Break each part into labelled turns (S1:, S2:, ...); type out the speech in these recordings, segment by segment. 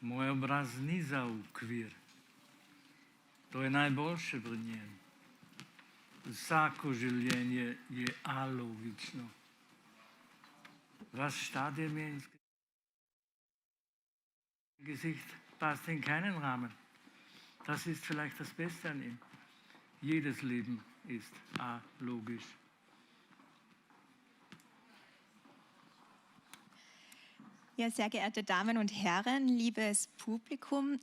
S1: Moj obraz ni za ukvir. To je najboljše pri njem. Vsako življenje je alogično. Was Stadium ins Gesicht passt in keinen Rahmen. Das ist vielleicht das Beste an ihm. Jedes Leben ist alogisch.
S2: Ja, sehr geehrte Damen und Herren, liebes Publikum,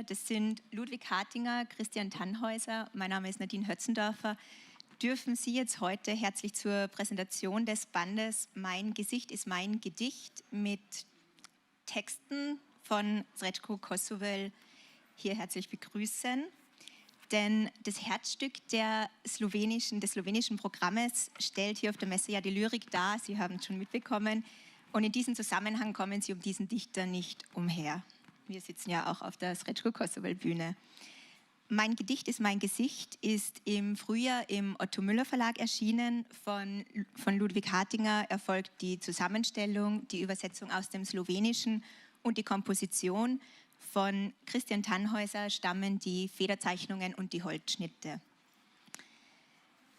S2: das sind Ludwig Hartinger, Christian Tannhäuser, mein Name ist Nadine Hötzendorfer, dürfen Sie jetzt heute herzlich zur Präsentation des Bandes Mein Gesicht ist mein Gedicht mit Texten von Srećko Kosovel hier herzlich begrüßen. Denn das Herzstück des slowenischen Programmes stellt hier auf der Messe ja die Lyrik dar, Sie haben es schon mitbekommen. Und in diesem Zusammenhang kommen Sie um diesen Dichter nicht umher. Wir sitzen ja auch auf der Srećko Kosovel Bühne. Mein Gedicht ist mein Gesicht ist im Frühjahr im Otto Müller Verlag erschienen. Von Ludwig Hartinger erfolgt die Zusammenstellung, die Übersetzung aus dem Slowenischen und die Komposition. Von Christian Tannhäuser stammen die Federzeichnungen und die Holzschnitte.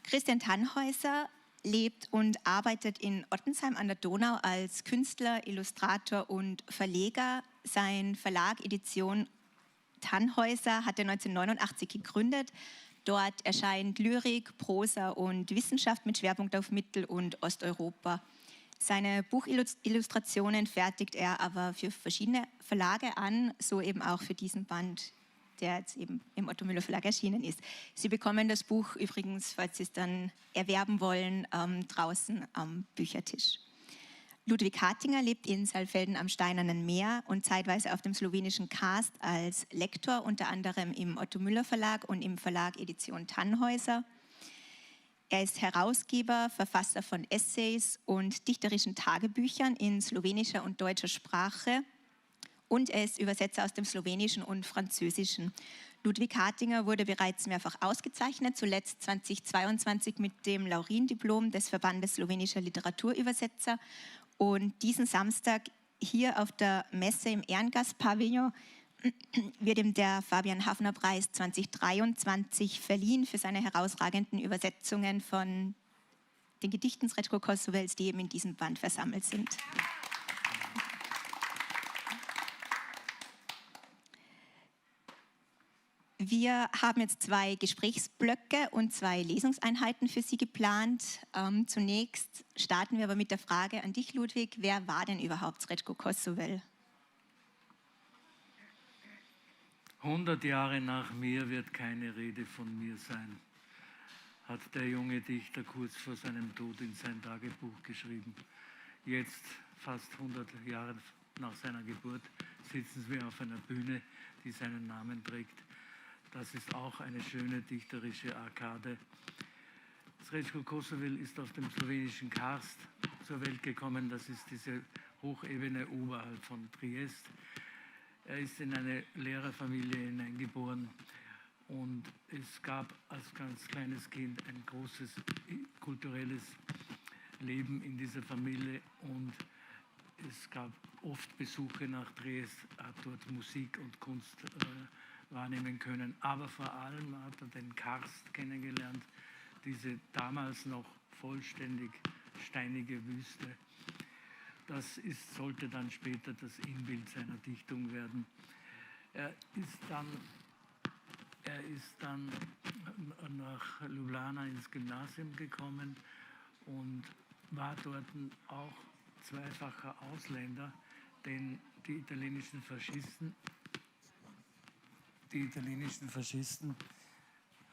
S2: Christian Tannhäuser lebt und arbeitet in Ottensheim an der Donau als Künstler, Illustrator und Verleger. Sein Verlag Edition Tannhäuser hat er 1989 gegründet. Dort erscheint Lyrik, Prosa und Wissenschaft mit Schwerpunkt auf Mittel- und Osteuropa. Seine Buchillustrationen fertigt er aber für verschiedene Verlage an, so eben auch für diesen Band, der jetzt eben im Otto Müller Verlag erschienen ist. Sie bekommen das Buch übrigens, falls Sie es dann erwerben wollen, draußen am Büchertisch. Ludwig Hartinger lebt in Saalfelden am Steinernen Meer und zeitweise auf dem slowenischen Cast als Lektor, unter anderem im Otto Müller Verlag und im Verlag Edition Tannhäuser. Er ist Herausgeber, Verfasser von Essays und dichterischen Tagebüchern in slowenischer und deutscher Sprache. Und er ist Übersetzer aus dem Slowenischen und Französischen. Ludwig Hartinger wurde bereits mehrfach ausgezeichnet, zuletzt 2022 mit dem Laurin-Diplom des Verbandes slowenischer Literaturübersetzer. Und diesen Samstag hier auf der Messe im Ehrengastpavillon wird ihm der Fabian-Haffner-Preis 2023 verliehen für seine herausragenden Übersetzungen von den Gedichten Srećko Kosovels, die eben in diesem Band versammelt sind. Wir haben jetzt 2 Gesprächsblöcke und 2 Lesungseinheiten für Sie geplant. Zunächst starten wir aber mit der Frage an dich, Ludwig. Wer war denn überhaupt Srećko Kosovel?
S1: 100 Jahre nach mir wird keine Rede von mir sein, hat der junge Dichter kurz vor seinem Tod in sein Tagebuch geschrieben. Jetzt, fast 100 Jahre nach seiner Geburt, sitzen wir auf einer Bühne, die seinen Namen trägt. Das ist auch eine schöne dichterische Arkade. Srećko Kosovel ist auf dem slowenischen Karst zur Welt gekommen. Das ist diese Hochebene oberhalb von Triest. Er ist in eine Lehrerfamilie hineingeboren und es gab als ganz kleines Kind ein großes kulturelles Leben in dieser Familie und es gab oft Besuche nach Triest, hat dort Musik und Kunst wahrnehmen können. Aber vor allem hat er den Karst kennengelernt, diese damals noch vollständig steinige Wüste. Das sollte dann später das Inbild seiner Dichtung werden. Er ist dann nach Ljubljana ins Gymnasium gekommen und war dort auch zweifacher Ausländer, denn die italienischen Faschisten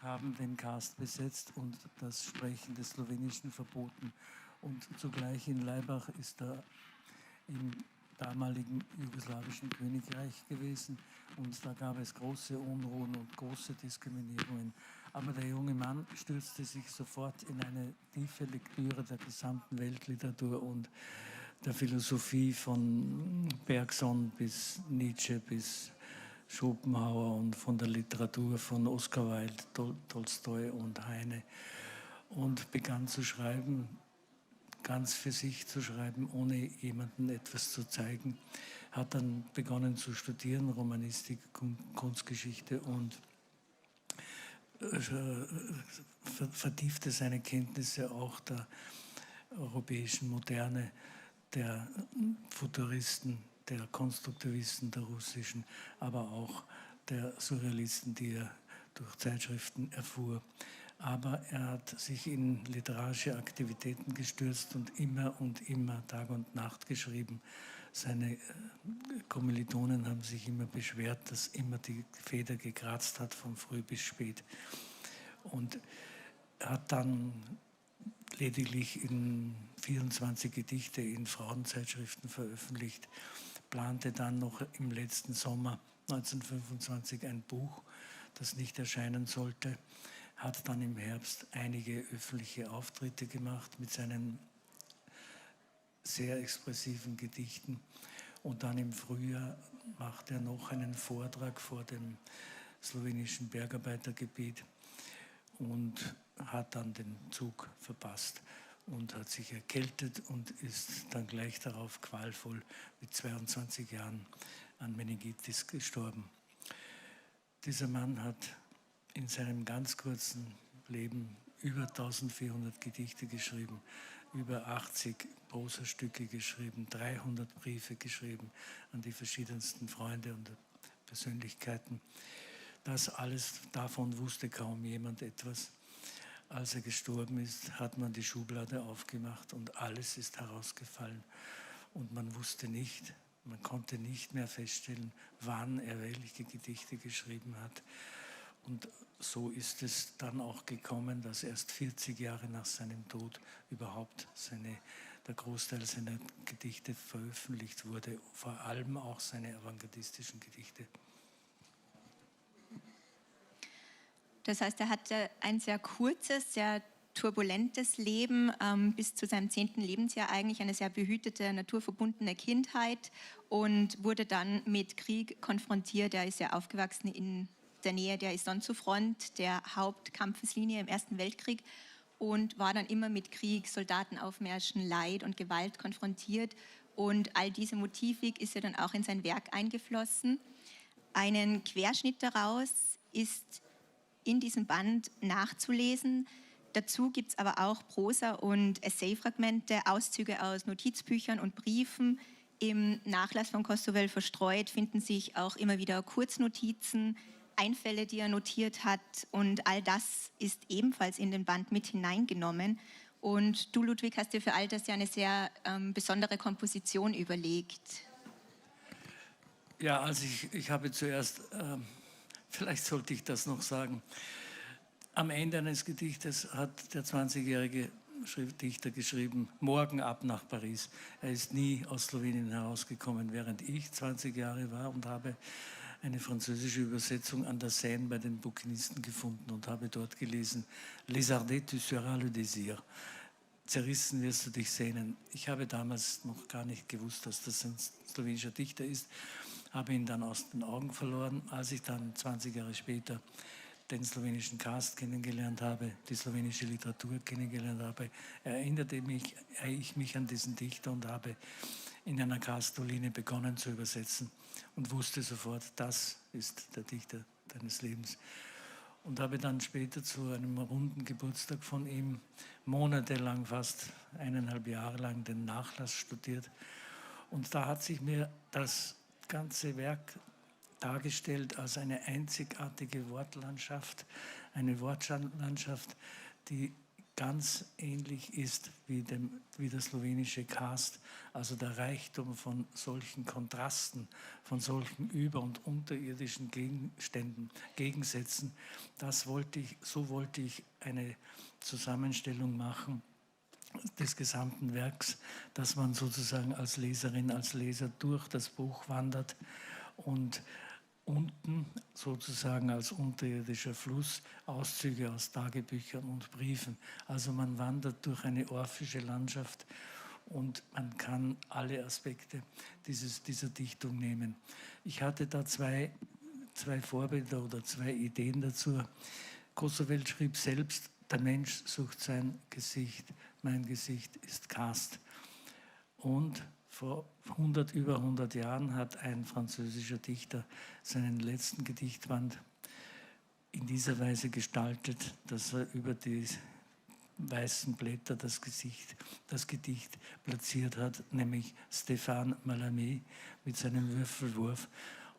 S1: haben den Karst besetzt und das Sprechen des Slowenischen verboten. Und zugleich in Laibach ist er im damaligen jugoslawischen Königreich gewesen und da gab es große Unruhen und große Diskriminierungen. Aber der junge Mann stürzte sich sofort in eine tiefe Lektüre der gesamten Weltliteratur und der Philosophie von Bergson bis Nietzsche bis Schopenhauer und von der Literatur von Oscar Wilde, Tolstoi und Heine und begann zu schreiben, ganz für sich zu schreiben, ohne jemandem etwas zu zeigen. hat dann begonnen zu studieren, Romanistik, Kunstgeschichte und vertiefte seine Kenntnisse auch der europäischen Moderne, der Futuristen, der Konstruktivisten, der russischen, aber auch der Surrealisten, die er durch Zeitschriften erfuhr. Aber er hat sich in literarische Aktivitäten gestürzt und immer Tag und Nacht geschrieben. Seine Kommilitonen haben sich immer beschwert, dass immer die Feder gekratzt hat, von früh bis spät. Und er hat dann lediglich in 24 Gedichte in Frauenzeitschriften veröffentlicht, plante dann noch im letzten Sommer 1925 ein Buch, das nicht erscheinen sollte, hat dann im Herbst einige öffentliche Auftritte gemacht mit seinen sehr expressiven Gedichten. Und dann im Frühjahr macht er noch einen Vortrag vor dem slowenischen Bergarbeitergebiet und hat dann den Zug verpasst und hat sich erkältet und ist dann gleich darauf qualvoll mit 22 Jahren an Meningitis gestorben. Dieser Mann hat in seinem ganz kurzen Leben über 1400 Gedichte geschrieben, über 80 Prosastücke geschrieben, 300 Briefe geschrieben an die verschiedensten Freunde und Persönlichkeiten. Das alles, davon wusste kaum jemand etwas. Als er gestorben ist, hat man die Schublade aufgemacht und alles ist herausgefallen. Und man wusste nicht, man konnte nicht mehr feststellen, wann er welche Gedichte geschrieben hat. Und so ist es dann auch gekommen, dass erst 40 Jahre nach seinem Tod überhaupt der Großteil seiner Gedichte veröffentlicht wurde, vor allem auch seine avantgardistischen Gedichte.
S2: Das heißt, er hatte ein sehr kurzes, sehr turbulentes Leben, bis zu seinem 10. Lebensjahr eigentlich eine sehr behütete, naturverbundene Kindheit und wurde dann mit Krieg konfrontiert. Er ist ja aufgewachsen in der Nähe der Isonzo-Front, der Hauptkampfeslinie im Ersten Weltkrieg, und war dann immer mit Krieg, Soldatenaufmärschen, Leid und Gewalt konfrontiert. Und all diese Motivik ist ja dann auch in sein Werk eingeflossen. Einen Querschnitt daraus ist in diesem Band nachzulesen. Dazu gibt es aber auch Prosa- und Essayfragmente, Auszüge aus Notizbüchern und Briefen. Im Nachlass von Kostovel verstreut finden sich auch immer wieder Kurznotizen, Einfälle, die er notiert hat, und all das ist ebenfalls in den Band mit hineingenommen. Und du, Ludwig, hast dir für all das ja eine sehr besondere Komposition überlegt.
S1: Ja, also ich habe zuerst, vielleicht sollte ich das noch sagen, am Ende eines Gedichtes hat der 20-jährige Dichter geschrieben, morgen ab nach Paris. Er ist nie aus Slowenien herausgekommen, während ich 20 Jahre war und habe eine französische Übersetzung an der Seine bei den Bouquinisten gefunden und habe dort gelesen, Lézardet, tu seras le désir. Zerrissen wirst du dich sehnen. Ich habe damals noch gar nicht gewusst, dass das ein slowenischer Dichter ist, habe ihn dann aus den Augen verloren. Als ich dann 20 Jahre später den slowenischen Cast kennengelernt habe, die slowenische Literatur kennengelernt habe, erinnerte ich mich an diesen Dichter und habe in einer Castoline begonnen zu übersetzen und wusste sofort, das ist der Dichter deines Lebens. Und habe dann später zu einem runden Geburtstag von ihm monatelang, fast 1,5 Jahre lang, den Nachlass studiert. Und da hat sich mir das ganze Werk dargestellt als eine einzigartige Wortlandschaft, eine Wortlandschaft, die ganz ähnlich ist wie der slowenische Cast, also der Reichtum von solchen Kontrasten, von solchen über- und unterirdischen Gegenständen, Gegensätzen. So wollte ich eine Zusammenstellung machen des gesamten Werks, dass man sozusagen als Leserin, als Leser durch das Buch wandert und unten sozusagen als unterirdischer Fluss Auszüge aus Tagebüchern und Briefen. Also man wandert durch eine orphische Landschaft und man kann alle Aspekte dieser Dichtung nehmen. Ich hatte da zwei Vorbilder oder zwei Ideen dazu. Kosovel schrieb selbst, der Mensch sucht sein Gesicht, mein Gesicht ist Cast. Und
S3: Vor über 100 Jahren hat ein französischer Dichter seinen letzten Gedichtband in dieser Weise gestaltet, dass er über die weißen Blätter das Gedicht platziert hat, nämlich Stéphane Mallarmé mit seinem Würfelwurf.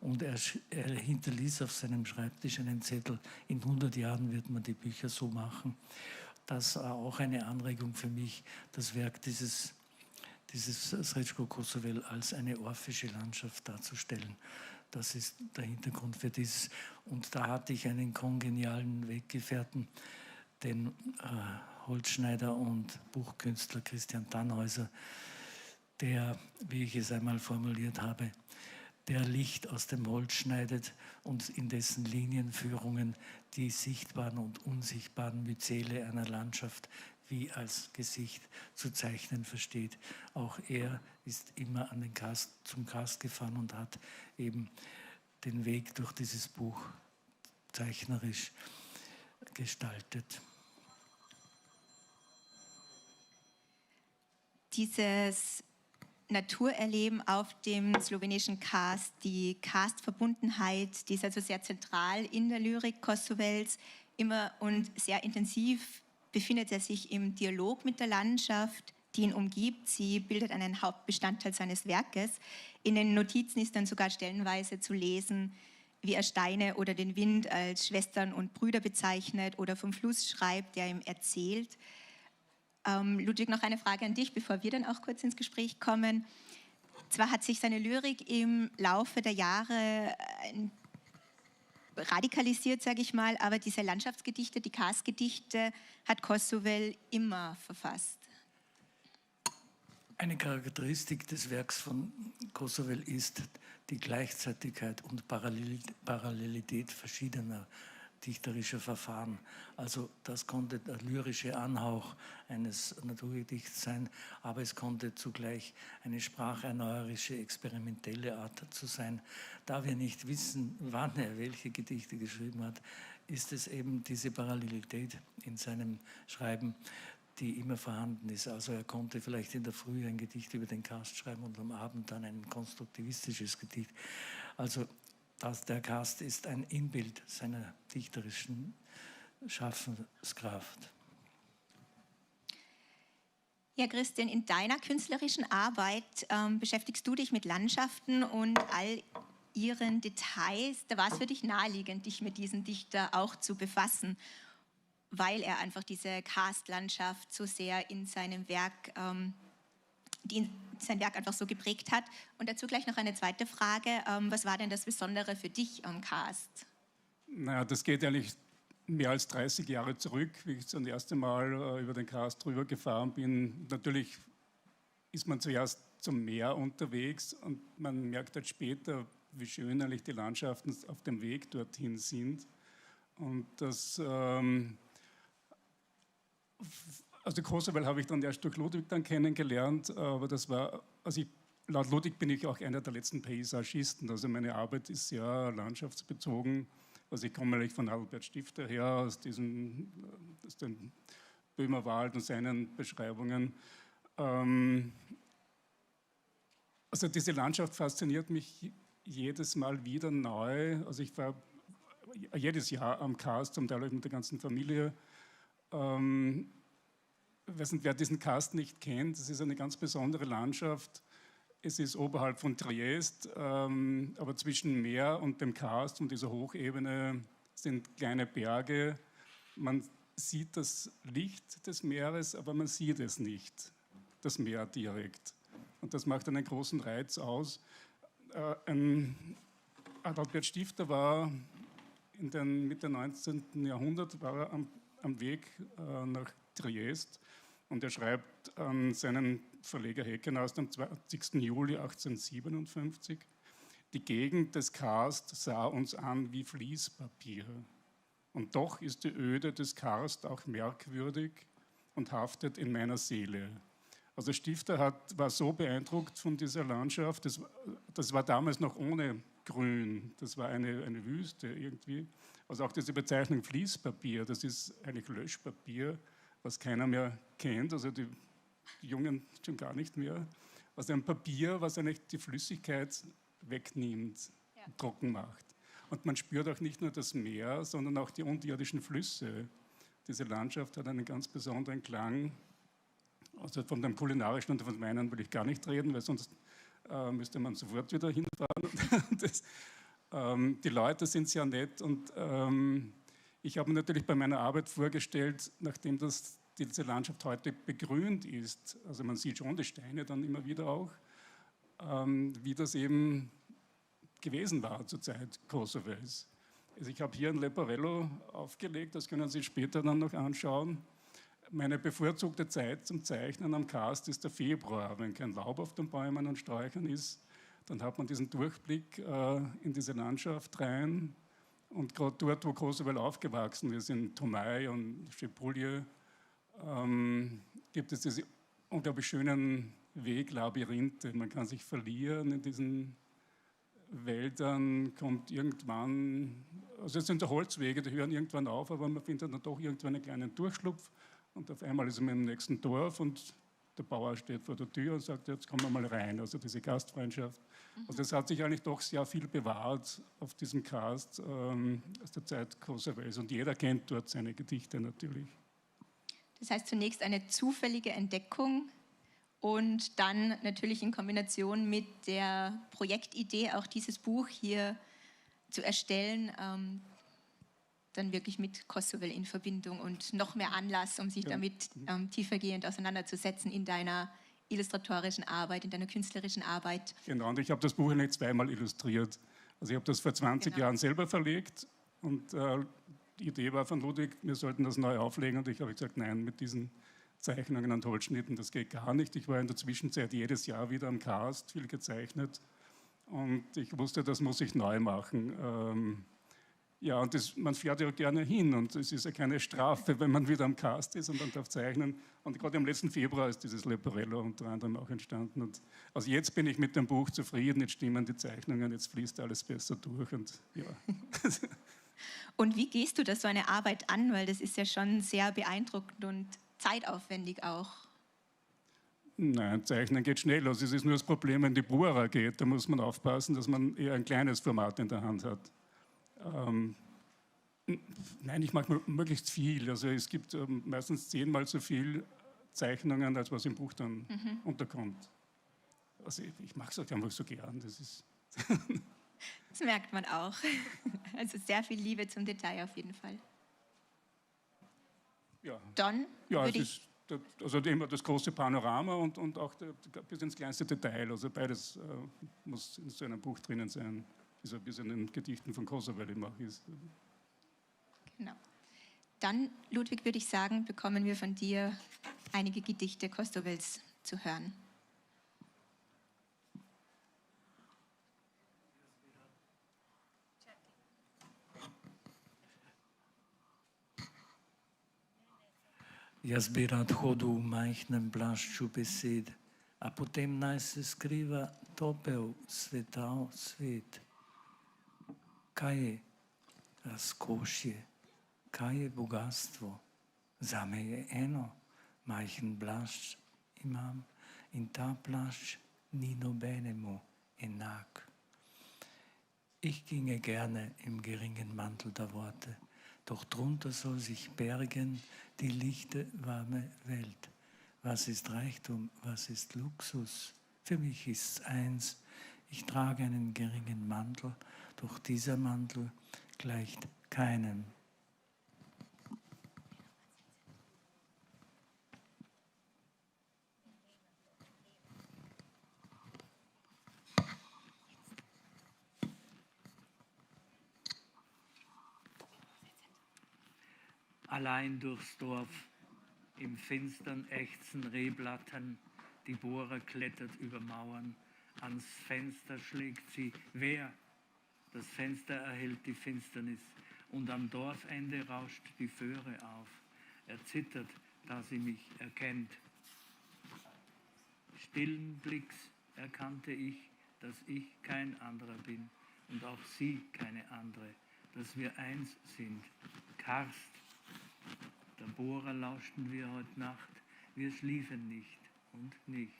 S3: Und er hinterließ auf seinem Schreibtisch einen Zettel, in 100 Jahren wird man die Bücher so machen. Das war auch eine Anregung für mich, das Werk dieses Srečko Kosovel als eine orphische Landschaft darzustellen. Das ist der Hintergrund für dieses. Und da hatte ich einen kongenialen Weggefährten, den Holzschneider und Buchkünstler Christian Tannhäuser, der, wie ich es einmal formuliert habe, der Licht aus dem Holz schneidet und in dessen Linienführungen die sichtbaren und unsichtbaren Myzele einer Landschaft wie als Gesicht zu zeichnen versteht. Auch er ist immer zum Cast gefahren und hat eben den Weg durch dieses Buch zeichnerisch gestaltet.
S2: Dieses Naturerleben auf dem slowenischen Karst, die Karstverbundenheit, die ist also sehr zentral in der Lyrik Kosovels, immer und sehr intensiv befindet er sich im Dialog mit der Landschaft, die ihn umgibt. Sie bildet einen Hauptbestandteil seines Werkes. In den Notizen ist dann sogar stellenweise zu lesen, wie er Steine oder den Wind als Schwestern und Brüder bezeichnet oder vom Fluss schreibt, der ihm erzählt. Ludwig, noch eine Frage an dich, bevor wir dann auch kurz ins Gespräch kommen. Zwar hat sich seine Lyrik im Laufe der Jahre radikalisiert, sage ich mal, aber diese Landschaftsgedichte, die Karstgedichte, hat Kosovel immer verfasst.
S3: Eine Charakteristik des Werks von Kosovel ist die Gleichzeitigkeit und Parallelität verschiedener dichterischer Verfahren. Also das konnte der lyrische Anhauch eines Naturgedichts sein, aber es konnte zugleich eine spracherneuerische, experimentelle Art zu sein. Da wir nicht wissen, wann er welche Gedichte geschrieben hat, ist es eben diese Parallelität in seinem Schreiben, die immer vorhanden ist. Also er konnte vielleicht in der Früh ein Gedicht über den Karst schreiben und am Abend dann ein konstruktivistisches Gedicht. Also der Karst ist ein Inbild seiner dichterischen Schaffenskraft.
S2: Ja, Christian, in deiner künstlerischen Arbeit beschäftigst du dich mit Landschaften und all ihren Details. Da war es für dich naheliegend, dich mit diesem Dichter auch zu befassen, weil er einfach diese Karstlandschaft so sehr in seinem Werk sein Werk einfach so geprägt hat. Und dazu gleich noch eine zweite Frage. Was war denn das Besondere für dich am Karst?
S4: Naja, das geht eigentlich mehr als 30 Jahre zurück, wie ich das erste Mal über den Karst drüber gefahren bin. Natürlich ist man zuerst zum Meer unterwegs und man merkt halt später, wie schön eigentlich die Landschaften auf dem Weg dorthin sind. Und das also Kosovel habe ich dann erst durch Ludwig dann kennengelernt, aber das war, laut Ludwig bin ich auch einer der letzten Paysagisten, also meine Arbeit ist sehr landschaftsbezogen, also ich komme eigentlich von Albert Stifter her, aus dem Böhmerwald und seinen Beschreibungen. Also diese Landschaft fasziniert mich jedes Mal wieder neu, also ich war jedes Jahr am Karst, zum Teil mit der ganzen Familie. Ich weiß nicht, wer diesen Karst nicht kennt, es ist eine ganz besondere Landschaft. Es ist oberhalb von Triest, aber zwischen Meer und dem Karst und dieser Hochebene sind kleine Berge. Man sieht das Licht des Meeres, aber man sieht es nicht, das Meer direkt. Und das macht einen großen Reiz aus. Adalbert Stifter war Mitte 19. Jahrhundert war er am Weg nach Triest. Und er schreibt an seinen Verleger Heckenast am 20. Juli 1857, die Gegend des Karst sah uns an wie Fließpapier. Und doch ist die Öde des Karst auch merkwürdig und haftet in meiner Seele. Also Stifter war so beeindruckt von dieser Landschaft, das war damals noch ohne Grün, das war eine Wüste irgendwie. Also auch diese Bezeichnung Fließpapier, das ist eigentlich Löschpapier, was keiner mehr kennt, also die Jungen schon gar nicht mehr. Also ein Papier, was eigentlich die Flüssigkeit wegnimmt, trocken macht. Und man spürt auch nicht nur das Meer, sondern auch die unterirdischen Flüsse. Diese Landschaft hat einen ganz besonderen Klang. Also von dem kulinarischen und von Weinen will ich gar nicht reden, weil sonst müsste man sofort wieder hinfahren. Die Leute sind sehr nett und ich habe mir natürlich bei meiner Arbeit vorgestellt, nachdem diese Landschaft heute begrünt ist, also man sieht schon die Steine dann immer wieder auch, wie das eben gewesen war zur Zeit Kosovels. Also ich habe hier ein Leporello aufgelegt, das können Sie später dann noch anschauen. Meine bevorzugte Zeit zum Zeichnen am Karst ist der Februar, wenn kein Laub auf den Bäumen und Sträuchern ist. Dann hat man diesen Durchblick in diese Landschaft rein. Und gerade dort, wo Kosovel aufgewachsen ist, in Tomaj und Šepulje, gibt es diese unglaublich schönen Weglabyrinthe. Man kann sich verlieren in diesen Wäldern, kommt irgendwann, also es sind so Holzwege, die hören irgendwann auf, aber man findet dann doch irgendwann einen kleinen Durchschlupf und auf einmal ist man im nächsten Dorf und der Bauer steht vor der Tür und sagt, jetzt kommen wir mal rein, also diese Gastfreundschaft. Also es hat sich eigentlich doch sehr viel bewahrt auf diesem Karst aus der Zeit Kosovels und jeder kennt dort seine Gedichte natürlich.
S2: Das heißt zunächst eine zufällige Entdeckung und dann natürlich in Kombination mit der Projektidee, auch dieses Buch hier zu erstellen, dann wirklich mit Kosovel in Verbindung und noch mehr Anlass, um sich damit tiefergehend auseinanderzusetzen in deiner illustratorischen Arbeit, in deiner künstlerischen Arbeit.
S4: Genau, und ich habe das Buch nicht zweimal illustriert. Also ich habe das vor 20 Jahren selber verlegt und die Idee war von Ludwig, wir sollten das neu auflegen und ich habe gesagt, nein, mit diesen Zeichnungen und Holzschnitten, das geht gar nicht. Ich war in der Zwischenzeit jedes Jahr wieder am Karst, viel gezeichnet und ich wusste, das muss ich neu machen. Ja, und man fährt ja gerne hin und es ist ja keine Strafe, wenn man wieder am Karst ist und dann darf zeichnen. Und gerade im letzten Februar ist dieses Leporello unter anderem auch entstanden. Und also jetzt bin ich mit dem Buch zufrieden, jetzt stimmen die Zeichnungen, jetzt fließt alles besser durch. Und, ja.
S2: Und wie gehst du da so eine Arbeit an? Weil das ist ja schon sehr beeindruckend und zeitaufwendig auch.
S4: Nein, Zeichnen geht schnell. Also es ist nur das Problem, wenn die Bohrer geht, da muss man aufpassen, dass man eher ein kleines Format in der Hand hat. Nein, ich mache möglichst viel. Also es gibt meistens 10-mal so viel Zeichnungen, als was im Buch dann unterkommt. Also ich mache es auch einfach so gern.
S2: Das merkt man auch. Also sehr viel Liebe zum Detail auf jeden Fall.
S4: Ja,
S2: Dann
S4: ja
S2: würde
S4: es ist also immer das große Panorama und auch bis ins kleinste Detail. Also beides muss in so einem Buch drinnen sein, wie so ein bisschen in den Gedichten von Kosovel immer auch ist.
S2: Genau. Dann, Ludwig, würde ich sagen, bekommen wir von dir einige Gedichte Kosovels zu hören.
S3: Jaz bi rad hodil v majhnem plašču besed, a potem naj se skriva topel svetav svet. Kaj je razkošje, kaj je bogatstvo? Zame je eno, majhen plašč imam in ta plašč ni nobenemu enak. Ich ginge gerne im geringen Mantel der Worte, doch drunter soll sich bergen die lichte, warme Welt. Was ist Reichtum, was ist Luxus? Für mich ist's eins. Ich trage einen geringen Mantel, doch dieser Mantel gleicht keinem.
S1: Allein durchs Dorf, im Finstern ächzen Rehblattern, die Bohrer klettert über Mauern, ans Fenster schlägt sie. Wer? Das Fenster erhellt die Finsternis und am Dorfende rauscht die Föhre auf. Er zittert, da sie mich erkennt. Stillen Blicks erkannte ich, dass ich kein anderer bin und auch sie keine andere, dass wir eins sind. Karst. Der Bohrer lauschten wir heute Nacht, wir schliefen nicht und nicht.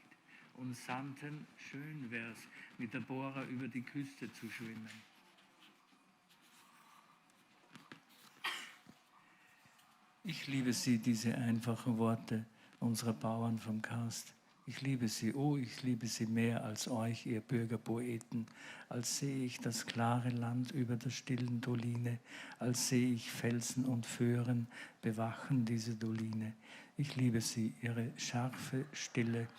S1: und sandten, schön wär's, mit der Bohrer über die Küste zu schwimmen.
S3: Ich liebe sie, diese einfachen Worte unserer Bauern vom Karst. Ich liebe sie, oh, ich liebe sie mehr als euch, ihr Bürgerpoeten. Als sehe ich das klare Land über der stillen Doline, als sehe ich Felsen und Föhren bewachen diese Doline. Ich liebe sie, ihre scharfe Stille,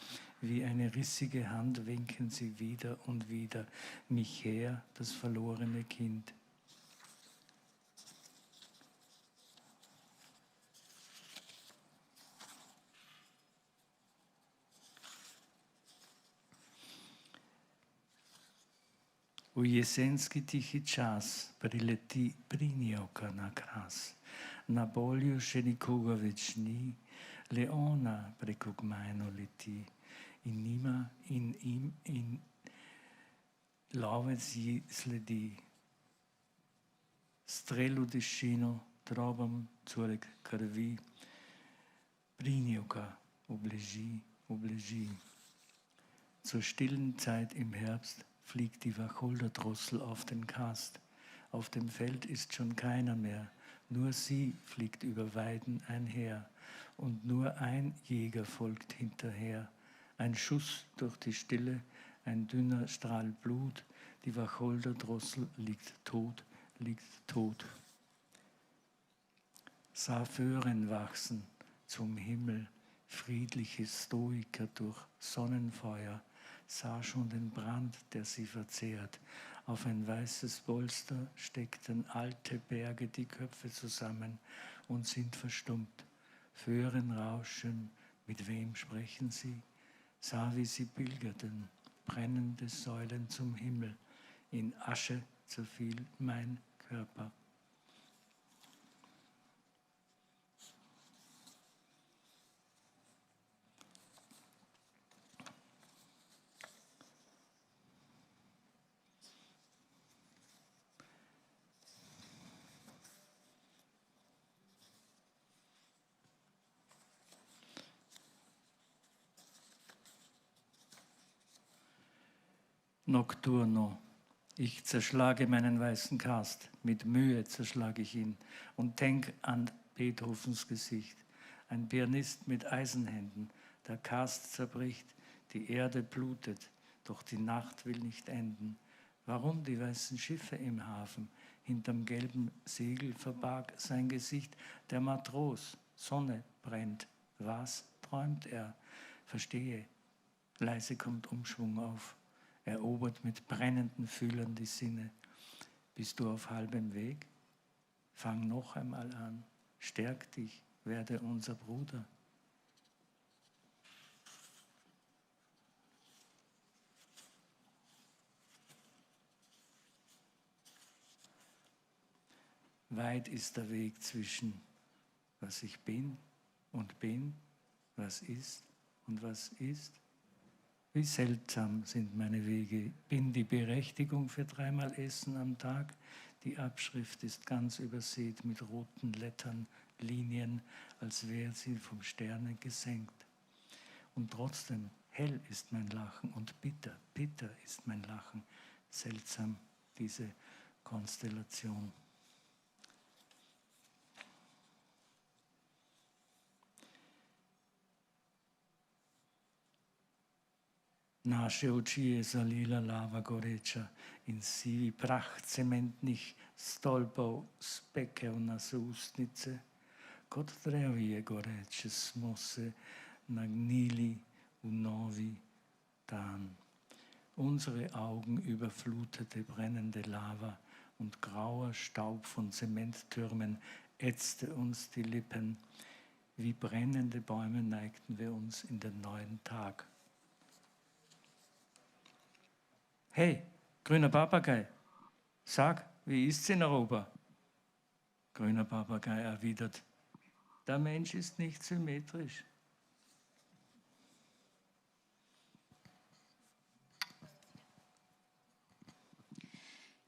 S3: wie eine rissige Hand winken sie wieder und wieder mich her, das verlorene Kind. U jesenski tihi čas prileti Brinjevka na kras. Na bolju še nikoga več ni, le ona preko gmajno leti. In nima in lovec ji sledi. Strel v tišino, trobam curek krvi. Brinjevka obleži. Zur stillen Zeit im Herbst fliegt die Wacholderdrossel auf den Karst. Auf dem Feld ist schon keiner mehr, nur sie fliegt über Weiden einher. Und nur ein Jäger folgt hinterher. Ein Schuss durch die Stille, ein dünner Strahl Blut. Die Wacholderdrossel liegt tot. Sah Föhren wachsen zum Himmel, friedliche Stoiker durch Sonnenfeuer, sah schon den Brand, der sie verzehrt. Auf ein weißes Polster steckten alte Berge die Köpfe zusammen und sind verstummt. Föhren rauschen, mit wem sprechen sie? Sah, wie sie pilgerten, brennende Säulen zum Himmel. In Asche zerfiel mein Körper. Nocturno. Ich zerschlage meinen weißen Karst, mit Mühe zerschlage ich ihn und denk an Beethovens Gesicht. Ein Pianist mit Eisenhänden, der Karst zerbricht, die Erde blutet, doch die Nacht will nicht enden. Warum die weißen Schiffe im Hafen? Hinterm gelben Segel verbarg sein Gesicht der Matros. Sonne brennt. Was träumt er? Verstehe. Leise kommt Umschwung auf. Erobert mit brennenden Fühlern die Sinne. Bist du auf halbem Weg? Fang noch einmal an. Stärk dich, werde unser Bruder. Weit ist der Weg zwischen was ich bin, was ist und was ist. Wie seltsam sind meine Wege. Bin die Berechtigung für 3-mal Essen am Tag. Die Abschrift ist ganz übersät mit roten Lettern, Linien, als wäre sie vom Sterne gesenkt. Und trotzdem, hell ist mein Lachen und bitter ist mein Lachen. Seltsam, diese Konstellation. Naše oči je zalila lava goreča in sivi prah cementnih stolpov spekel nas ustnice. Kot drevje goreče smo se nagnili v novi dan. Unsere Augen überflutete brennende Lava und grauer Staub von Zementtürmen ätzte uns die Lippen. Wie brennende Bäume neigten wir uns in den neuen Tag. Hey, grüner Papagei, sag, wie ist's in Europa? Grüner Papagei erwidert, der Mensch ist nicht symmetrisch.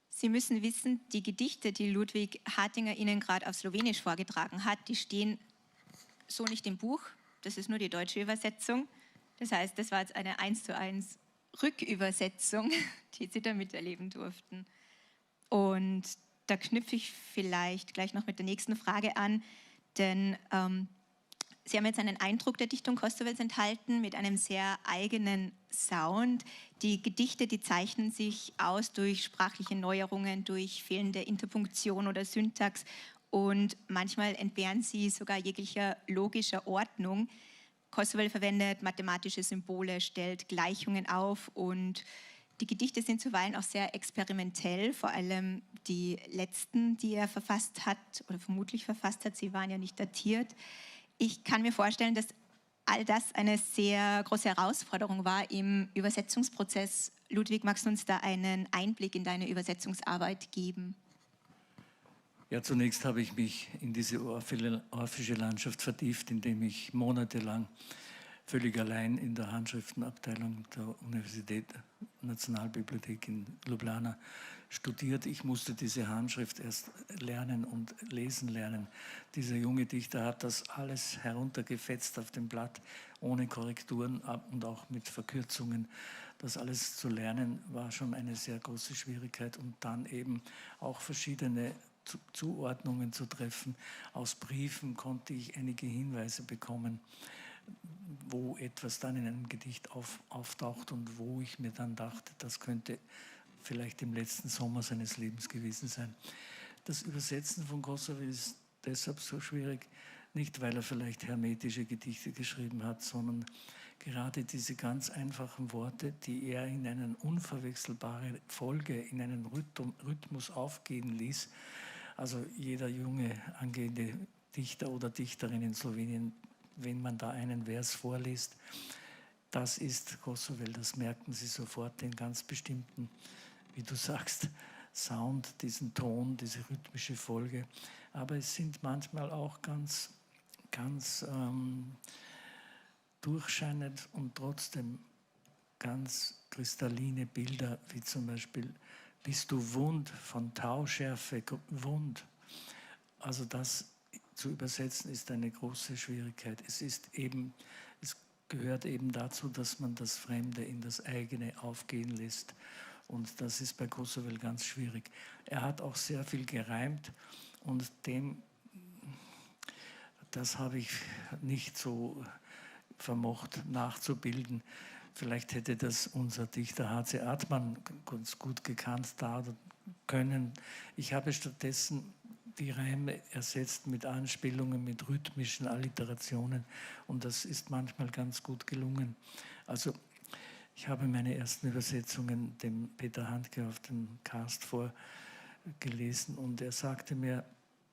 S2: Sie müssen wissen, die Gedichte, die Ludwig Hartinger Ihnen gerade auf Slowenisch vorgetragen hat, die stehen so nicht im Buch. Das ist nur die deutsche Übersetzung. Das heißt, das war jetzt eine 1:1 Rückübersetzung, die Sie da miterleben durften. Und da knüpfe ich vielleicht gleich noch mit der nächsten Frage an, denn Sie haben jetzt einen Eindruck der Dichtung Kostewels enthalten mit einem sehr eigenen Sound. Die Gedichte, die zeichnen sich aus durch sprachliche Neuerungen, durch fehlende Interpunktion oder Syntax und manchmal entbehren sie sogar jeglicher logischer Ordnung. Kostevel verwendet mathematische Symbole, stellt Gleichungen auf und die Gedichte sind zuweilen auch sehr experimentell, vor allem die letzten, die er verfasst hat oder vermutlich verfasst hat, sie waren ja nicht datiert. Ich kann mir vorstellen, dass all das eine sehr große Herausforderung war im Übersetzungsprozess. Ludwig, magst du uns da einen Einblick in deine Übersetzungsarbeit geben?
S3: Ja, zunächst habe ich mich in diese orphische Landschaft vertieft, indem ich monatelang völlig allein in der Handschriftenabteilung der Universität Nationalbibliothek in Ljubljana studiert. Ich musste diese Handschrift erst lernen und lesen lernen. Dieser junge Dichter hat das alles heruntergefetzt auf dem Blatt, ohne Korrekturen und auch mit Verkürzungen. Das alles zu lernen war schon eine sehr große Schwierigkeit und dann eben auch verschiedene Zuordnungen zu treffen. Aus Briefen konnte ich einige Hinweise bekommen, wo etwas dann in einem Gedicht auftaucht und wo ich mir dann dachte, das könnte vielleicht im letzten Sommer seines Lebens gewesen sein. Das Übersetzen von Kosovel ist deshalb so schwierig, nicht weil er vielleicht hermetische Gedichte geschrieben hat, sondern gerade diese ganz einfachen Worte, die er in eine unverwechselbare Folge, in einen Rhythmus aufgehen ließ. Also jeder junge angehende Dichter oder Dichterin in Slowenien, wenn man da einen Vers vorliest, das ist Kosovel, das merken sie sofort, den ganz bestimmten, wie du sagst, Sound, diesen Ton, diese rhythmische Folge. Aber es sind manchmal auch ganz durchscheinend und trotzdem ganz kristalline Bilder, wie zum Beispiel "Bist du wund, von Tauschärfe wund?" Also das zu übersetzen ist eine große Schwierigkeit. Es gehört eben dazu, dass man das Fremde in das eigene aufgehen lässt. Und das ist bei Kosovel ganz schwierig. Er hat auch sehr viel gereimt und das habe ich nicht so vermocht nachzubilden. Vielleicht hätte das unser Dichter H.C. Artmann ganz gut gekannt können. Ich habe stattdessen die Reime ersetzt mit Anspielungen, mit rhythmischen Alliterationen und das ist manchmal ganz gut gelungen. Also ich habe meine ersten Übersetzungen dem Peter Handke auf dem Cast vorgelesen und er sagte mir,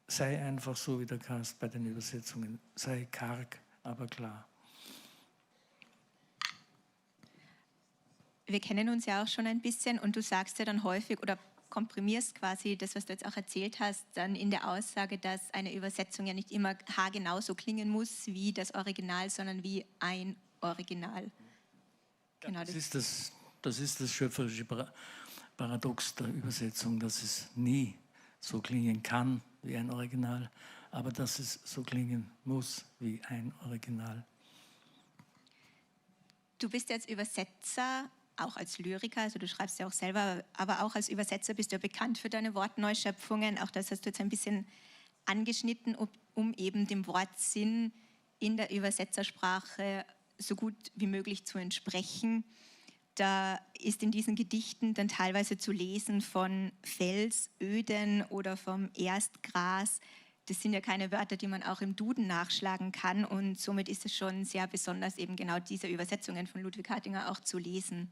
S3: sei einfach so wie der Cast bei den Übersetzungen, sei karg, aber klar.
S2: Wir kennen uns ja auch schon ein bisschen und du sagst ja dann häufig oder komprimierst quasi das, was du jetzt auch erzählt hast, dann in der Aussage, dass eine Übersetzung ja nicht immer haargenau so klingen muss wie das Original, sondern wie ein Original.
S3: Ja, genau, das ist das schöpferische Paradox der Übersetzung, dass es nie so klingen kann wie ein Original, aber dass es so klingen muss wie ein Original.
S2: Du bist jetzt Übersetzer, auch als Lyriker, also du schreibst ja auch selber, aber auch als Übersetzer bist du ja bekannt für deine Wortneuschöpfungen. Auch das hast du jetzt ein bisschen angeschnitten, um eben dem Wortsinn in der Übersetzersprache so gut wie möglich zu entsprechen. Da ist in diesen Gedichten dann teilweise zu lesen von Felsöden oder vom Erstgras. Das sind ja keine Wörter, die man auch im Duden nachschlagen kann und somit ist es schon sehr besonders, eben genau diese Übersetzungen von Ludwig Hartinger auch zu lesen.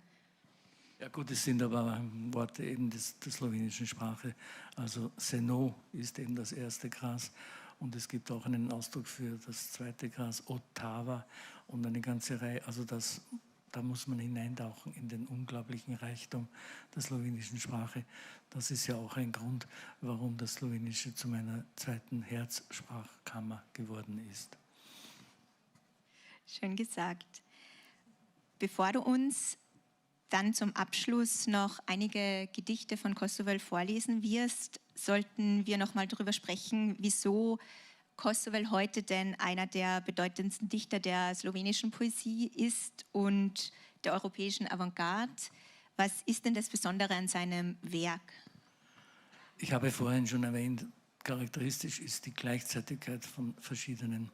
S3: Ja gut, es sind aber Worte eben der slowenischen Sprache. Also Seno ist eben das erste Gras und es gibt auch einen Ausdruck für das zweite Gras, Otava und eine ganze Reihe. Also da muss man hineintauchen in den unglaublichen Reichtum der slowenischen Sprache. Das ist ja auch ein Grund, warum das Slowenische zu meiner zweiten Herzsprachkammer geworden ist.
S2: Schön gesagt. Bevor du uns dann zum Abschluss noch einige Gedichte von Kosovel vorlesen wirst, sollten wir noch mal darüber sprechen, wieso Kosovel heute denn einer der bedeutendsten Dichter der slowenischen Poesie ist und der europäischen Avantgarde. Was ist denn das Besondere an seinem Werk?
S3: Ich habe vorhin schon erwähnt, charakteristisch ist die Gleichzeitigkeit von verschiedenen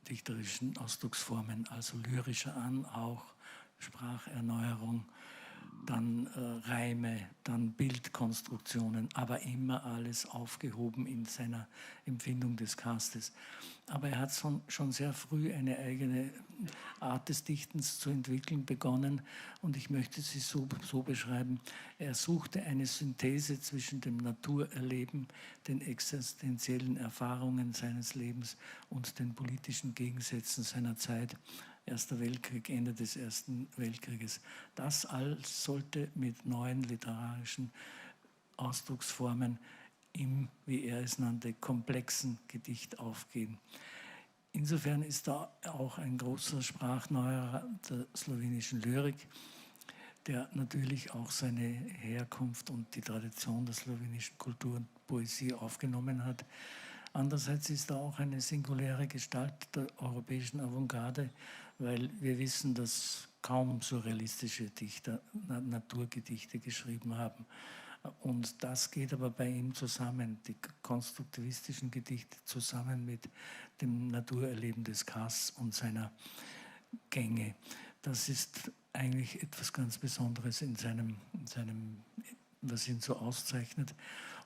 S3: dichterischen Ausdrucksformen, also lyrischer Anhauch, Spracherneuerung, dann Reime, dann Bildkonstruktionen, aber immer alles aufgehoben in seiner Empfindung des Castes. Aber er hat schon sehr früh eine eigene Art des Dichtens zu entwickeln begonnen und ich möchte sie so beschreiben. Er suchte eine Synthese zwischen dem Naturerleben, den existenziellen Erfahrungen seines Lebens und den politischen Gegensätzen seiner Zeit. Erster Weltkrieg, Ende des Ersten Weltkrieges. Das alles sollte mit neuen literarischen Ausdrucksformen im, wie er es nannte, komplexen Gedicht aufgehen. Insofern ist da auch ein großer Sprachneuerer der slowenischen Lyrik, der natürlich auch seine Herkunft und die Tradition der slowenischen Kultur und Poesie aufgenommen hat. Andererseits ist da auch eine singuläre Gestalt der europäischen Avantgarde, weil wir wissen, dass kaum surrealistische Dichter Naturgedichte geschrieben haben. Und das geht aber bei ihm zusammen, die konstruktivistischen Gedichte zusammen mit dem Naturerleben des Cass und seiner Gänge. Das ist eigentlich etwas ganz Besonderes in seinem, was ihn so auszeichnet.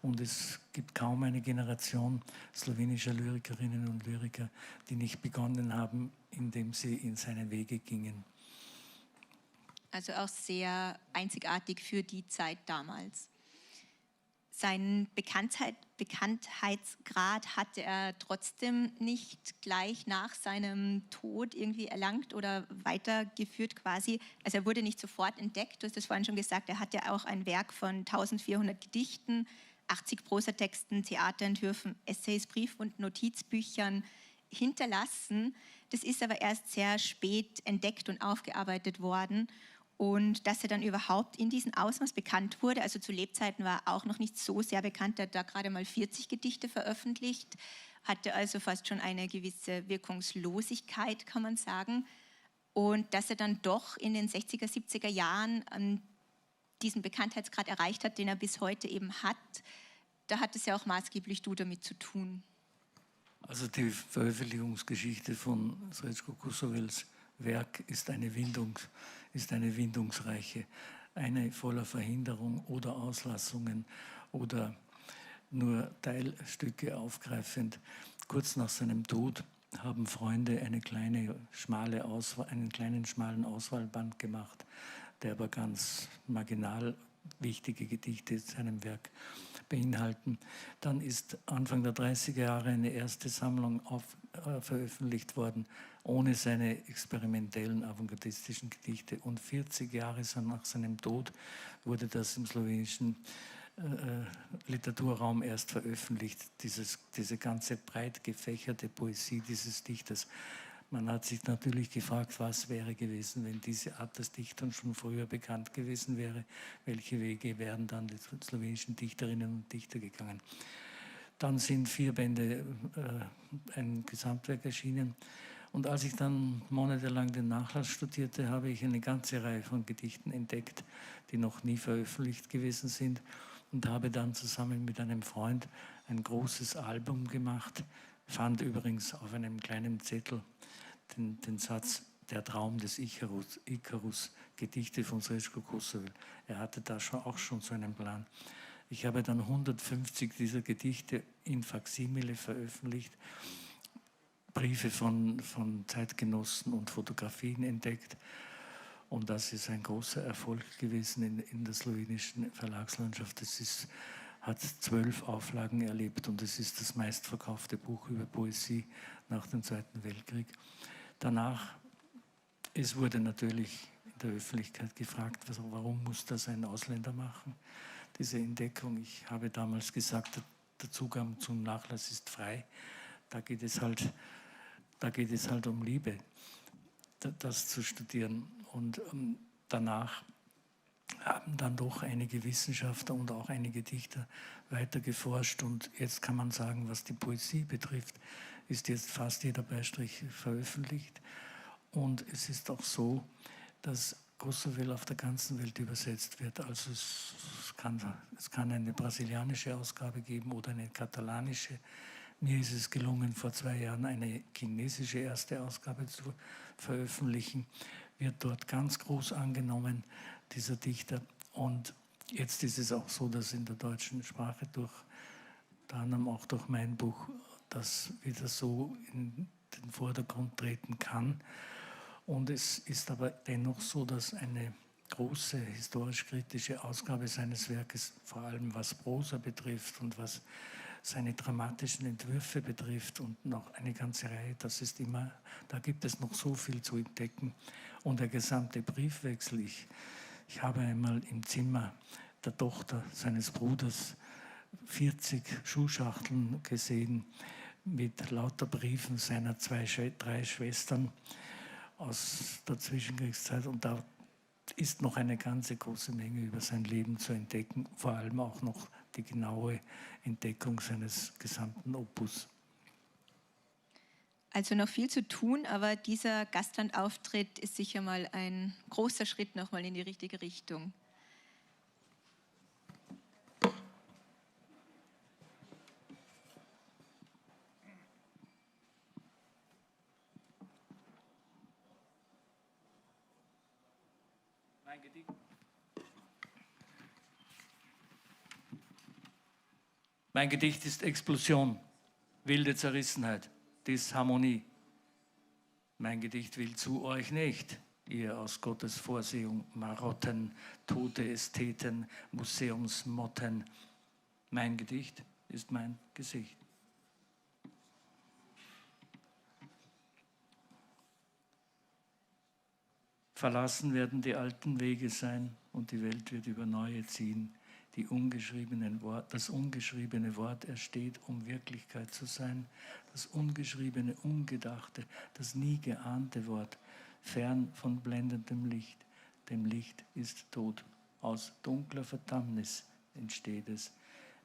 S3: Und es gibt kaum eine Generation slowenischer Lyrikerinnen und Lyriker, die nicht begonnen haben, indem sie in seine Wege gingen.
S2: Also auch sehr einzigartig für die Zeit damals. Seinen Bekanntheitsgrad hatte er trotzdem nicht gleich nach seinem Tod irgendwie erlangt oder weitergeführt quasi. Also er wurde nicht sofort entdeckt, du hast das vorhin schon gesagt, er hatte auch ein Werk von 1400 Gedichten, 80 Prosatexten, Theaterentwürfen, Essays, Brief- und Notizbüchern hinterlassen. Das ist aber erst sehr spät entdeckt und aufgearbeitet worden. Und dass er dann überhaupt in diesem Ausmaß bekannt wurde, also zu Lebzeiten war er auch noch nicht so sehr bekannt, er hat da gerade mal 40 Gedichte veröffentlicht, hatte also fast schon eine gewisse Wirkungslosigkeit, kann man sagen. Und dass er dann doch in den 60er, 70er Jahren diesen Bekanntheitsgrad erreicht hat, den er bis heute eben hat, da hat es ja auch maßgeblich du damit zu tun.
S3: Also die Veröffentlichungsgeschichte von Srećko Kosovels Werk ist eine windungsreiche, eine voller Verhinderung oder Auslassungen oder nur Teilstücke aufgreifend. Kurz nach seinem Tod haben Freunde einen kleinen schmalen Auswahlband gemacht, der aber ganz marginal wichtige Gedichte in seinem Werk beinhalten. Dann ist Anfang der 30er Jahre eine erste Sammlung veröffentlicht worden, ohne seine experimentellen avantgardistischen Gedichte. Und 40 Jahre nach seinem Tod wurde das im slowenischen Literaturraum erst veröffentlicht, diese ganze breit gefächerte Poesie dieses Dichters. Man hat sich natürlich gefragt, was wäre gewesen, wenn diese Art des Dichters schon früher bekannt gewesen wäre. Welche Wege wären dann die slowenischen Dichterinnen und Dichter gegangen? Dann sind 4 Bände, ein Gesamtwerk erschienen. Und als ich dann monatelang den Nachlass studierte, habe ich eine ganze Reihe von Gedichten entdeckt, die noch nie veröffentlicht gewesen sind. Und habe dann zusammen mit einem Freund ein großes Album gemacht, fand übrigens auf einem kleinen Zettel den Satz, der Traum des Ikarus, Gedichte von Srećko Kosovel. Er hatte da auch schon so einen Plan. Ich habe dann 150 dieser Gedichte in Faksimile veröffentlicht, Briefe von Zeitgenossen und Fotografien entdeckt. Und das ist ein großer Erfolg gewesen in der slowenischen Verlagslandschaft. Hat 12 Auflagen erlebt und es ist das meistverkaufte Buch über Poesie nach dem Zweiten Weltkrieg. Danach, es wurde natürlich in der Öffentlichkeit gefragt, warum muss das ein Ausländer machen, diese Entdeckung. Ich habe damals gesagt, der Zugang zum Nachlass ist frei. Da geht es halt um Liebe, das zu studieren. Und danach haben dann doch einige Wissenschaftler und auch einige Dichter weiter geforscht. Und jetzt kann man sagen, was die Poesie betrifft, ist jetzt fast jeder Beistrich veröffentlicht. Und es ist auch so, dass Coursovel auf der ganzen Welt übersetzt wird. Also es kann eine brasilianische Ausgabe geben oder eine katalanische. Mir ist es gelungen, vor 2 Jahren eine chinesische erste Ausgabe zu veröffentlichen. Wird dort ganz groß angenommen, dieser Dichter. Und jetzt ist es auch so, dass in der deutschen Sprache unter anderem auch durch mein Buch das wieder so in den Vordergrund treten kann. Und es ist aber dennoch so, dass eine große historisch-kritische Ausgabe seines Werkes, vor allem was Prosa betrifft und was seine dramatischen Entwürfe betrifft und noch eine ganze Reihe, da gibt es noch so viel zu entdecken. Und der gesamte Briefwechsel, ich habe einmal im Zimmer der Tochter seines Bruders 40 Schuhschachteln gesehen mit lauter Briefen seiner 3 Schwestern aus der Zwischenkriegszeit. Und da ist noch eine ganze große Menge über sein Leben zu entdecken, vor allem auch noch die genaue Entdeckung seines gesamten Opus.
S2: Also noch viel zu tun, aber dieser Gastlandauftritt ist sicher mal ein großer Schritt nochmal in die richtige Richtung.
S3: Mein Gedicht ist Explosion, wilde Zerrissenheit, Disharmonie. Mein Gedicht will zu euch nicht, ihr aus Gottes Vorsehung Marotten, tote Ästheten, Museumsmotten. Mein Gedicht ist mein Gesicht. Verlassen werden die alten Wege sein und die Welt wird über neue ziehen. Das ungeschriebene Wort ersteht, um Wirklichkeit zu sein. Das ungeschriebene, ungedachte, das nie geahnte Wort, fern von blendendem Licht. Dem Licht ist Tod. Aus dunkler Verdammnis entsteht es.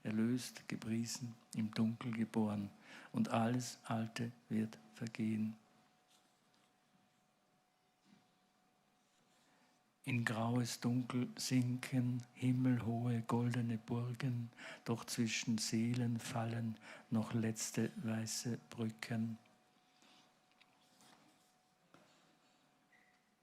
S3: Erlöst, gepriesen, im Dunkel geboren. Und alles Alte wird vergehen. In graues Dunkel sinken himmelhohe goldene Burgen, doch zwischen Seelen fallen noch letzte weiße Brücken.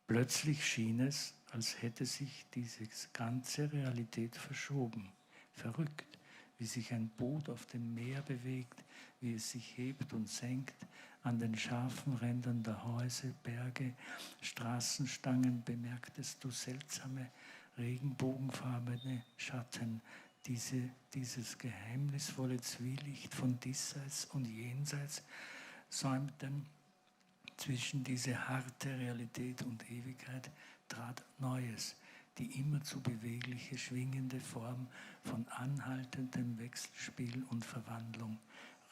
S3: Plötzlich schien es, als hätte sich diese ganze Realität verschoben. Verrückt, wie sich ein Boot auf dem Meer bewegt, wie es sich hebt und senkt, an den scharfen Rändern der Häuser, Berge, Straßenstangen bemerktest du seltsame, regenbogenfarbene Schatten, dieses geheimnisvolle Zwielicht von diesseits und jenseits säumten. Zwischen diese harte Realität und Ewigkeit trat Neues, die immerzu bewegliche, schwingende Form von anhaltendem Wechselspiel und Verwandlung.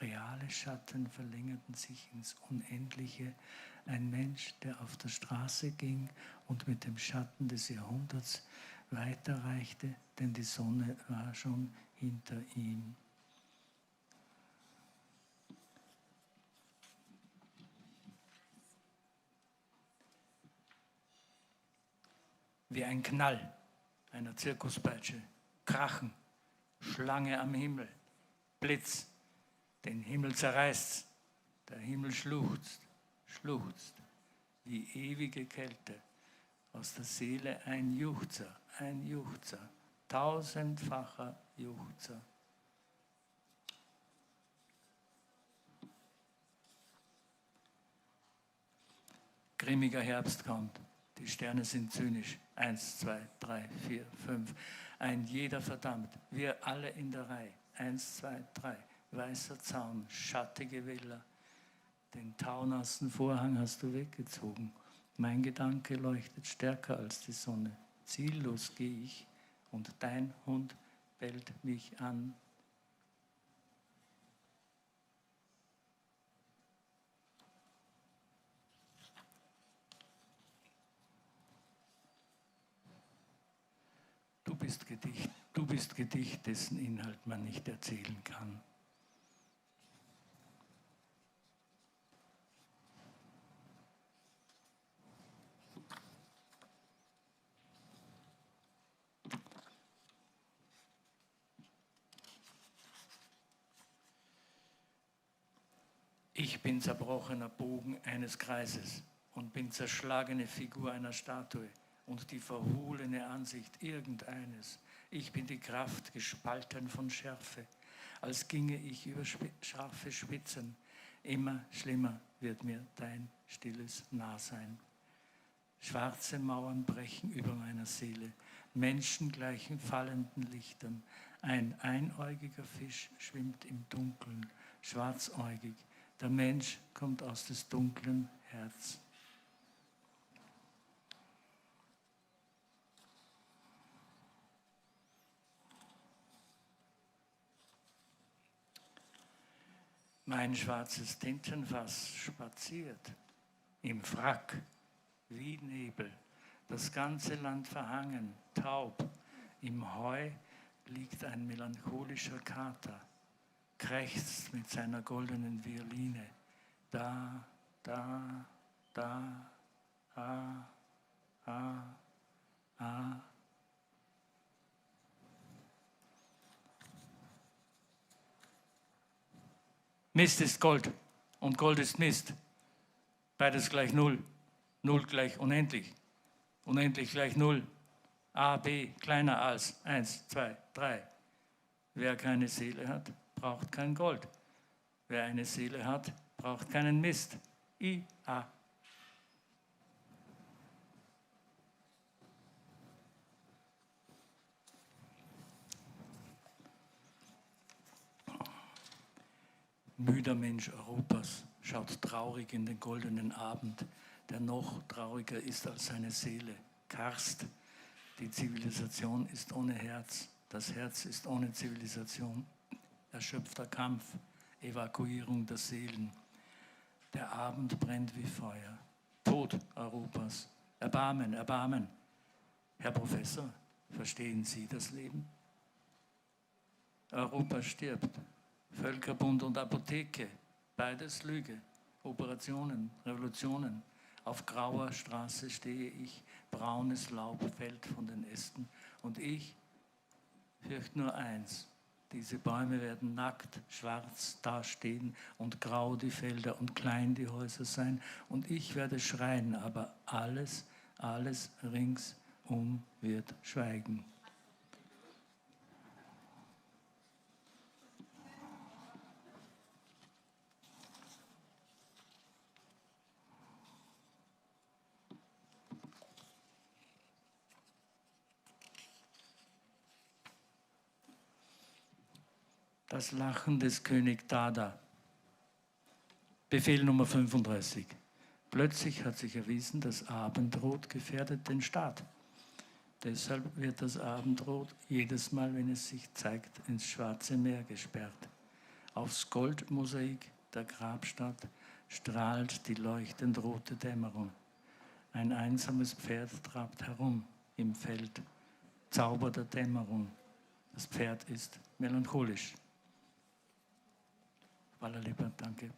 S3: Reale Schatten verlängerten sich ins Unendliche. Ein Mensch, der auf der Straße ging und mit dem Schatten des Jahrhunderts weiterreichte, denn die Sonne war schon hinter ihm. Wie ein Knall einer Zirkuspeitsche, Krachen, Schlange am Himmel, Blitz, den Himmel zerreißt, der Himmel schluchzt, wie ewige Kälte, aus der Seele ein Juchzer, tausendfacher Juchzer. Grimmiger Herbst kommt, die Sterne sind zynisch, 1, 2, 3, 4, 5, ein jeder verdammt, wir alle in der Reihe, 1, 2, 3, weißer Zaun, schattige Villa. Den taunassen Vorhang hast du weggezogen. Mein Gedanke leuchtet stärker als die Sonne. Ziellos gehe ich und dein Hund bellt mich an. Du bist Gedicht, dessen Inhalt man nicht erzählen kann. Ich bin zerbrochener Bogen eines Kreises und bin zerschlagene Figur einer Statue und die verhohlene Ansicht irgendeines. Ich bin die Kraft gespalten von Schärfe, als ginge ich über scharfe Spitzen. Immer schlimmer wird mir dein stilles Nahsein. Schwarze Mauern brechen über meiner Seele, Menschen gleichen fallenden Lichtern. Ein einäugiger Fisch schwimmt im Dunkeln, schwarzäugig. Der Mensch kommt aus des dunklen Herz. Mein schwarzes Tintenfass spaziert im Wrack wie Nebel, das ganze Land verhangen, taub. Im Heu liegt ein melancholischer Kater, krächzt mit seiner goldenen Violine. Da, da, da, ah. Mist ist Gold und Gold ist Mist. Beides gleich Null. Null gleich unendlich. Unendlich gleich Null. A, B, kleiner als 1, 2, 3. Wer keine Seele hat, braucht kein Gold. Wer eine Seele hat, braucht keinen Mist. I, A. Müder Mensch Europas schaut traurig in den goldenen Abend, der noch trauriger ist als seine Seele. Karst, die Zivilisation ist ohne Herz, das Herz ist ohne Zivilisation. Erschöpfter Kampf, Evakuierung der Seelen. Der Abend brennt wie Feuer. Tod Europas. Erbarmen, Erbarmen. Herr Professor, verstehen Sie das Leben? Europa stirbt. Völkerbund und Apotheke, beides Lüge. Operationen, Revolutionen. Auf grauer Straße stehe ich, braunes Laub fällt von den Ästen. Und ich fürchte nur eins, diese Bäume werden nackt, schwarz dastehen und grau die Felder und klein die Häuser sein. Und ich werde schreien, aber alles ringsum wird schweigen. Das Lachen des König Dada. Befehl Nummer 35. Plötzlich hat sich erwiesen, das Abendrot gefährdet den Staat. Deshalb wird das Abendrot jedes Mal, wenn es sich zeigt, ins Schwarze Meer gesperrt. Aufs Goldmosaik der Grabstadt strahlt die leuchtend rote Dämmerung. Ein einsames Pferd trabt herum im Feld. Zauber der Dämmerung. Das Pferd ist melancholisch. Hvala lepa, danke.